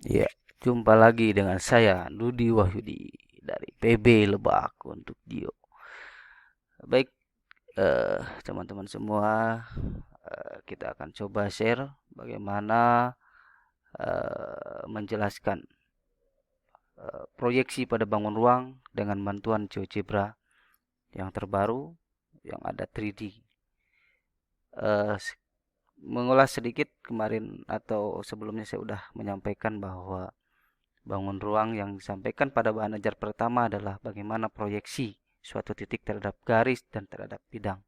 Ya, jumpa lagi dengan saya Nudi Wahyudi dari PB Lebak untuk Dio. Baik, teman-teman semua, kita akan coba share bagaimana menjelaskan proyeksi pada bangun ruang dengan bantuan GeoGebra yang terbaru yang ada 3D. Eh, Mengulas sedikit kemarin atau sebelumnya saya sudah menyampaikan bahwa bangun ruang yang disampaikan pada bahan ajar pertama adalah bagaimana proyeksi suatu titik terhadap garis dan terhadap bidang.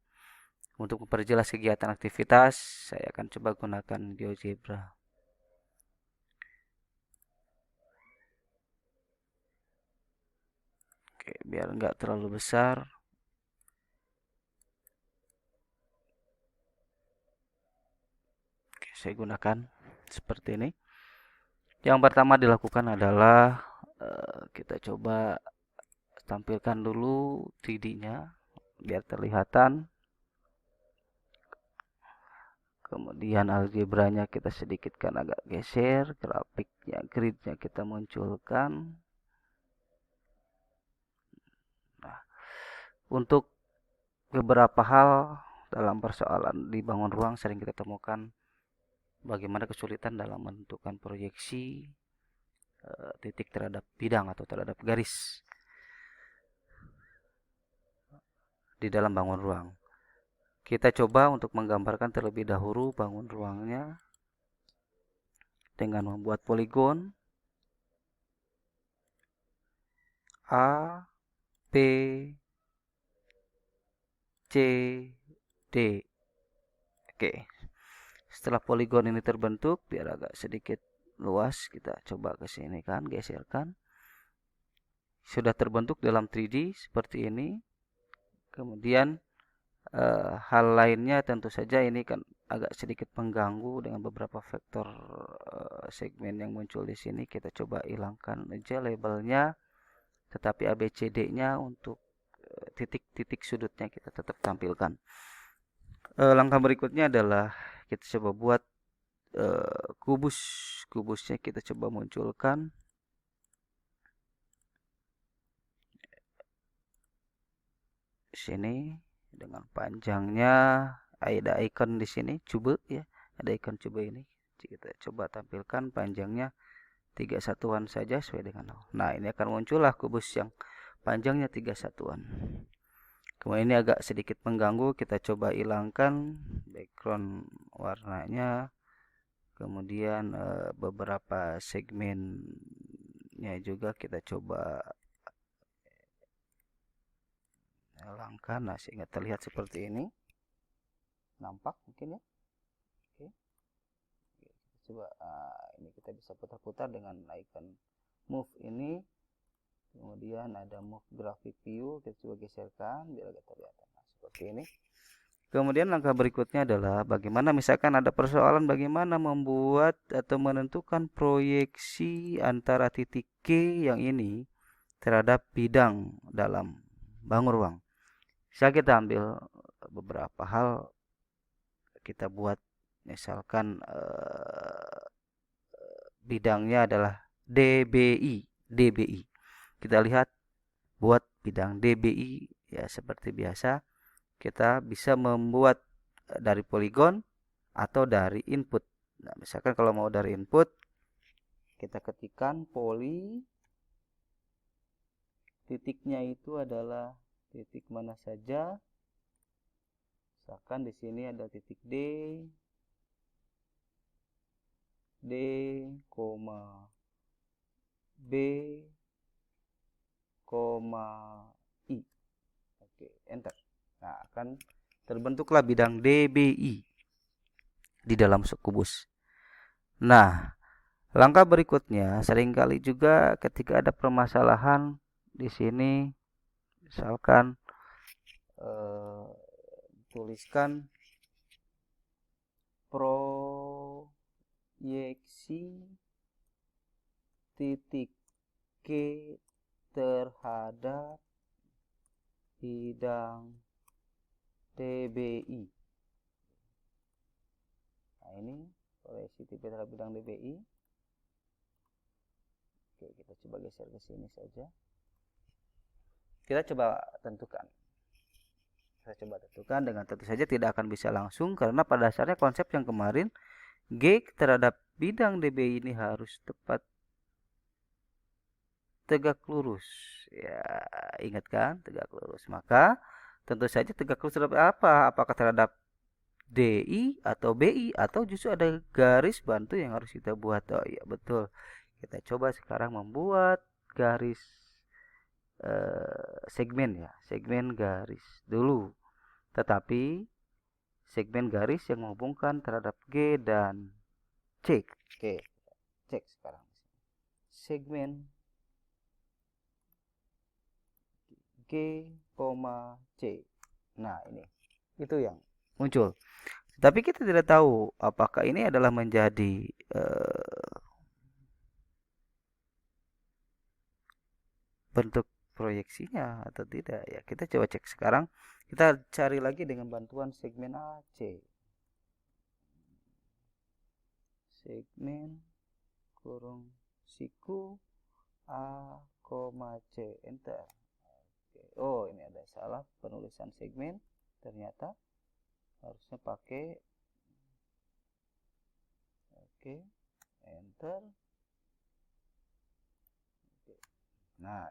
Untuk memperjelas kegiatan aktivitas, saya akan coba gunakan GeoGebra. Oke, biar nggak terlalu besar. Oke, saya gunakan seperti ini. Yang pertama dilakukan adalah kita coba tampilkan dulu 3D-nya biar terlihatan. Kemudian algebranya kita sedikitkan agak geser, grafiknya, gridnya kita munculkan. Nah, untuk beberapa hal dalam persoalan di bangun ruang sering kita temukan bagaimana kesulitan dalam menentukan proyeksi titik terhadap bidang atau terhadap garis di dalam bangun ruang. Kita coba untuk menggambarkan terlebih dahulu bangun ruangnya dengan membuat poligon A, B, C, D. Oke, setelah poligon ini terbentuk, biar agak sedikit luas, kita coba ke sini kan, geserkan. Sudah terbentuk dalam 3D seperti ini. Kemudian hal lainnya tentu saja ini kan agak sedikit mengganggu dengan beberapa vektor segmen yang muncul di sini. Kita coba hilangkan aja labelnya, tetapi ABCD-nya untuk titik-titik sudutnya kita tetap tampilkan. Langkah berikutnya adalah kita coba buat kubus. Kubusnya kita coba munculkan. Sini dengan panjangnya ada icon di sini cube ya, ada icon cube ini kita coba tampilkan panjangnya 3 satuan saja sesuai dengan nah ini akan muncullah kubus yang panjangnya 3 satuan. Kemudian ini agak sedikit mengganggu, kita coba hilangkan background warnanya. Kemudian beberapa segmennya juga kita coba hilangkan, nah sehingga terlihat seperti ini. Nampak mungkin ya. Oke, coba ini kita bisa putar-putar dengan icon move ini. Kemudian ada move graphic view, kita coba geserkan biar agak terlihat. Nah, seperti ini. Kemudian langkah berikutnya adalah bagaimana misalkan ada persoalan bagaimana membuat atau menentukan proyeksi antara titik K yang ini terhadap bidang dalam bangun ruang. Bisa kita ambil beberapa hal, kita buat misalkan bidangnya adalah DBI. DBI. Kita lihat buat bidang DBI ya seperti biasa kita bisa membuat dari poligon atau dari input. Nah, misalkan kalau mau dari input kita ketikkan poli titiknya itu adalah titik mana saja. Misalkan di sini ada titik D, D, B, I. Oke, enter. Nah, akan terbentuklah bidang DBI di dalam kubus. Nah, langkah berikutnya seringkali juga ketika ada permasalahan di sini, misalkan tuliskan proyeksi titik K terhadap bidang DBI. Nah, ini proyeksi titik terhadap bidang DBI. Oke, kita coba geser ke sini saja. Kita coba tentukan. Kita coba tentukan dengan tentu saja tidak akan bisa langsung karena pada dasarnya konsep yang kemarin G terhadap bidang DB ini harus tepat tegak lurus. Ya, ingat kan? Tegak lurus. Maka tentu saja tegak lurus terhadap apa? Apakah terhadap DI atau BI atau justru ada garis bantu yang harus kita buat? Oh iya, betul. Kita coba sekarang membuat garis segmen ya, segmen garis dulu. Tetapi segmen garis yang menghubungkan terhadap G dan C. Oke, cek sekarang. Segmen G, C. Nah, ini. Itu yang muncul. Tapi kita tidak tahu apakah ini adalah menjadi bentuk proyeksinya atau tidak ya. Kita coba cek sekarang. Kita cari lagi dengan bantuan segmen AC. Segmen kurung siku A, C. Enter. Oke. Oh, ini ada salah penulisan segmen. Ternyata harusnya pakai. Oke. Enter. Oke. Nah,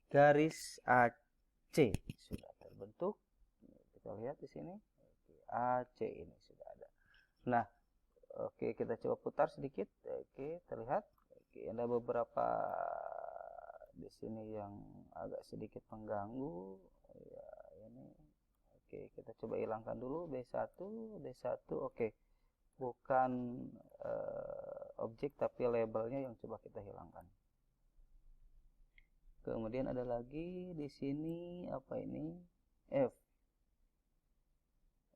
garis AC sudah terbentuk. Kita lihat di sini. AC ini sudah ada. Nah, oke, kita coba putar sedikit. Oke, terlihat. Oke, ada beberapa di sini yang agak sedikit mengganggu. Ya, ini. Oke, kita coba hilangkan dulu B1, D1. Oke. Bukan objek tapi labelnya yang coba kita hilangkan. Kemudian ada lagi di sini apa ini? F.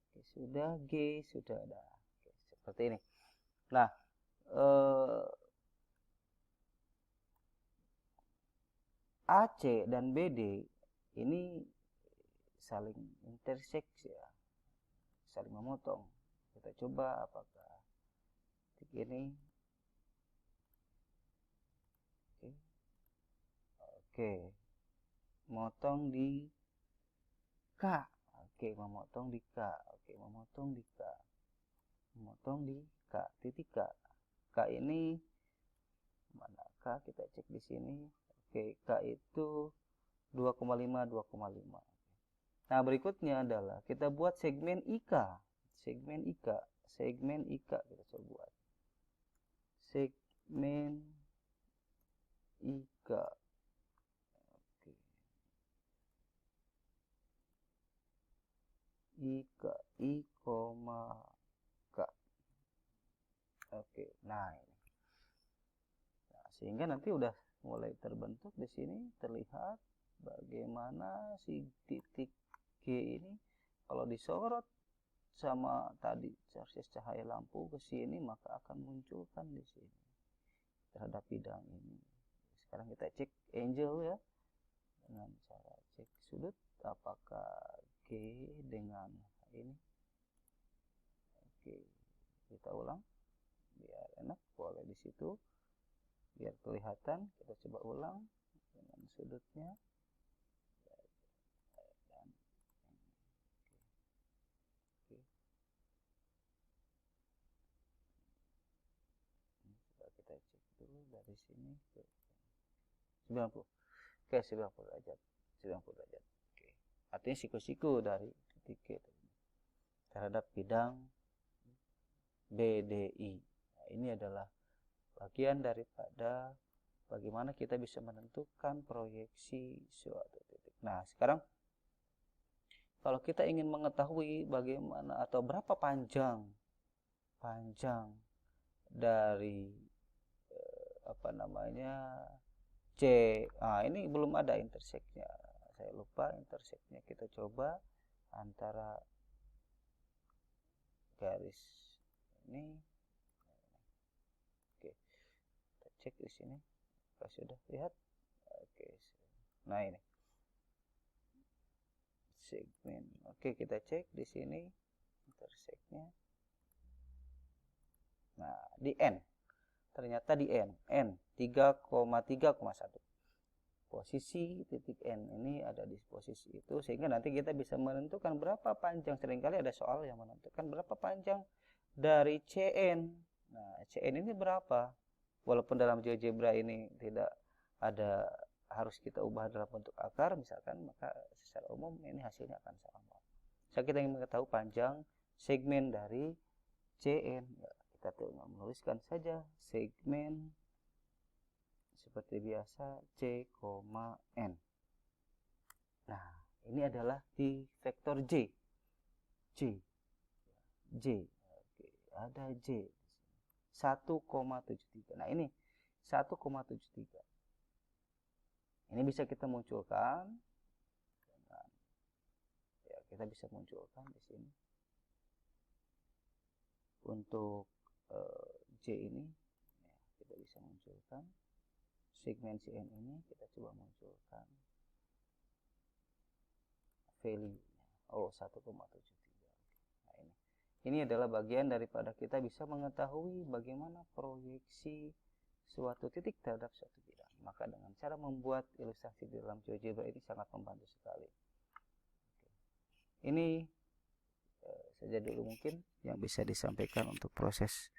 Oke, sudah G sudah ada. Oke, seperti ini. Nah, AC dan BD ini saling interseksi ya, saling memotong. Kita coba apakah titik ini. Oke, motong di K. Oke, memotong di K. Oke, memotong di K. Memotong di K. Titik K. K ini mana K? Kita cek di sini. Oke, K itu 2,5, 2,5. Nah, berikutnya adalah kita buat segmen IK. Segmen IK. Segmen IK kita coba buat. Segmen IK. Oke. IK. I, K. Oke, nah ini. Nah, sehingga nanti udah mulai terbentuk di sini terlihat bagaimana si titik G ini kalau disorot sama tadi cahaya lampu ke sini maka akan munculkan di sini terhadap bidang ini. Sekarang kita cek angel ya dengan cara cek sudut apakah G dengan ini. Oke, kita ulang biar enak, boleh di situ biar kelihatan. Kita coba ulang dengan sudutnya dan oke. Coba kita cek dulu dari sini ke 90. Oke, 90 derajat. 90 derajat. Oke. Artinya siku-siku dari titik G terhadap bidang BDI. Nah, ini adalah bagian daripada bagaimana kita bisa menentukan proyeksi suatu titik. Nah, sekarang kalau kita ingin mengetahui bagaimana atau berapa panjang dari apa namanya C. Nah, ini belum ada interseknya. Saya lupa interseknya. Kita coba antara garis ini. Oke. Kita cek di sini. Apa sudah lihat? Oke. Nah, ini. Segmen. Oke, kita cek di sini interseknya. Nah, di N. ternyata di N 3,3,1. Posisi titik N ini ada di posisi itu, sehingga nanti kita bisa menentukan berapa panjang. Seringkali ada soal yang menentukan berapa panjang dari CN. Nah, CN ini berapa? Walaupun dalam GeoGebra ini tidak ada harus kita ubah dalam bentuk akar misalkan, maka secara umum ini hasilnya akan sama. Jika kita ingin mengetahui panjang segmen dari CN, ya, kita tinggal menuliskan saja segmen seperti biasa C, N. Nah, ini adalah di vektor J. Oke, ada J 1,73. Nah, ini 1,73. Ini bisa kita munculkan dengan, ya, kita bisa munculkan di sini untuk J ini, ya, kita bisa munculkan segmen CN ini. Kita coba munculkan value-nya. 1,73. Nah, ini adalah bagian daripada kita bisa mengetahui bagaimana proyeksi suatu titik terhadap suatu bidang. Maka dengan cara membuat ilustrasi di dalam GeoGebra ini sangat membantu sekali. Ini saja dulu mungkin yang bisa disampaikan untuk proses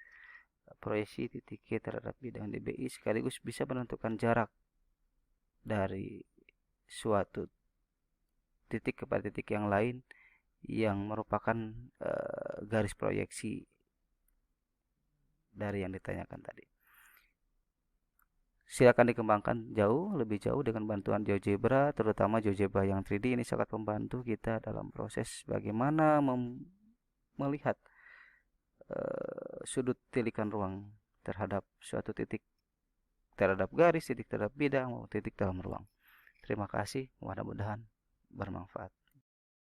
proyeksi titik K terhadap bidang DBI, sekaligus bisa menentukan jarak dari suatu titik kepada titik yang lain yang merupakan garis proyeksi dari yang ditanyakan tadi. Silakan dikembangkan lebih jauh dengan bantuan GeoGebra, terutama GeoGebra yang 3D. Ini sangat membantu kita dalam proses bagaimana melihat sudut tilikan ruang terhadap suatu titik, terhadap garis, titik terhadap bidang, maupun titik dalam ruang. Terima kasih, mudah-mudahan bermanfaat.